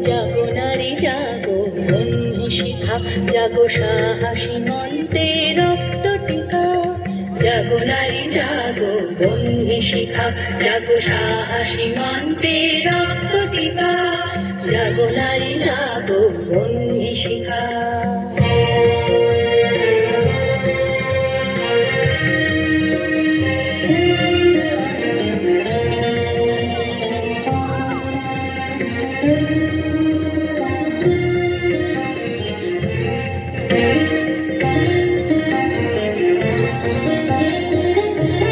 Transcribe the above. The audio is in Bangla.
জাগো নারী জাগো বন্ধু শিখা, জাগো সাহসী মন্ত্রে রক্ত টিকা। জাগো নারী জাগো বন্ধু শিখা, জাগো সাহসী মন্ত্রে রক্ত টিকা। জাগো নারী জাগো বন্ধু শিখা।